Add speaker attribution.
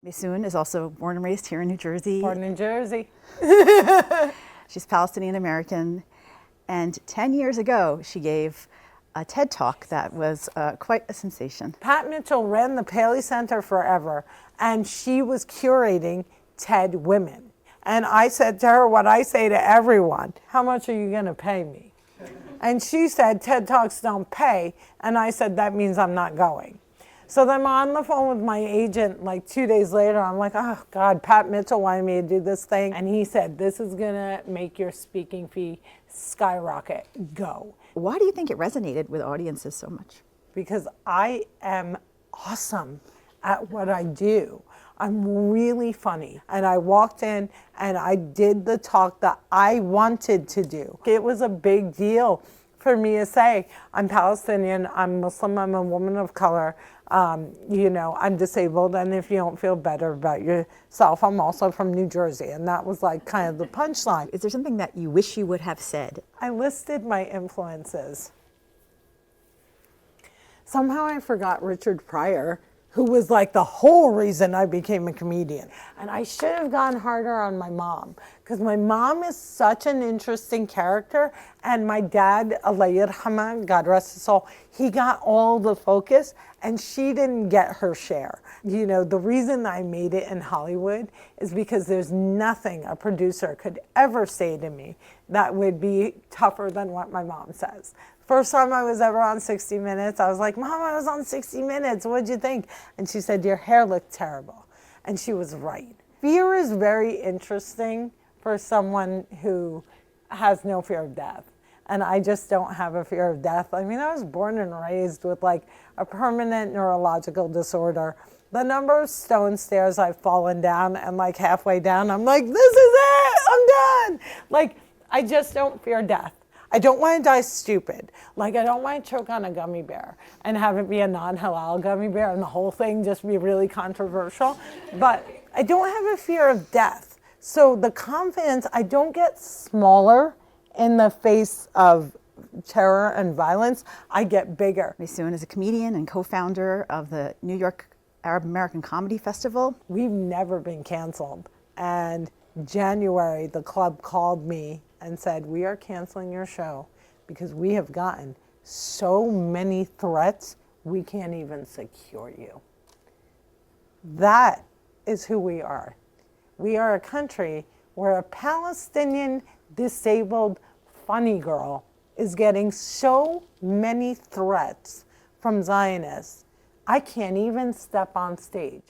Speaker 1: Maysoon is also born and raised here in New Jersey.
Speaker 2: Born in Jersey.
Speaker 1: She's Palestinian American. And 10 years ago, she gave a TED Talk that was quite a sensation.
Speaker 2: Pat Mitchell ran the Paley Center forever, and she was curating TED Women. And I said to her what I say to everyone, how much are you gonna pay me? And she said, TED Talks don't pay. And I said, that means I'm not going. So then I'm on the phone with my agent like 2 days later. I'm like, oh God, Pat Mitchell wanted me to do this thing. And he said, this is gonna make your speaking fee skyrocket. Go.
Speaker 1: Why do you think it resonated with audiences so much?
Speaker 2: Because I am awesome at what I do. I'm really funny. And I walked in and I did the talk that I wanted to do. It was a big deal for me to say, I'm Palestinian, I'm Muslim, I'm a woman of color, I'm disabled, and if you don't feel better about yourself, I'm also from New Jersey. And that was like kind of the punchline.
Speaker 1: Is there something that you wish you would have said?
Speaker 2: I listed my influences. Somehow I forgot Richard Pryor, who was like the whole reason I became a comedian. And I should have gone harder on my mom, because my mom is such an interesting character, and my dad, Allah Yarhamah, God rest his soul, he got all the focus, and she didn't get her share. You know, the reason I made it in Hollywood is because there's nothing a producer could ever say to me that would be tougher than what my mom says. First time I was ever on 60 Minutes, I was like, Mom, I was on 60 Minutes, what'd you think? And she said, your hair looked terrible. And she was right. Fear is very interesting for someone who has no fear of death. And I just don't have a fear of death. I mean, I was born and raised with like a permanent neurological disorder. The number of stone stairs I've fallen down, and like halfway down, I'm like, this is it, I'm done. Like, I just don't fear death. I don't want to die stupid. Like, I don't want to choke on a gummy bear and have it be a non-halal gummy bear and the whole thing just be really controversial. But I don't have a fear of death. So the confidence, I don't get smaller in the face of terror and violence, I get bigger.
Speaker 1: Maysoon is a comedian and co-founder of the New York Arab American Comedy Festival.
Speaker 2: We've never been canceled. And January, the club called me and said, we are canceling your show because we have gotten so many threats, we can't even secure you. That is who we are. We are a country where a Palestinian disabled funny girl is getting so many threats from Zionists, I can't even step on stage.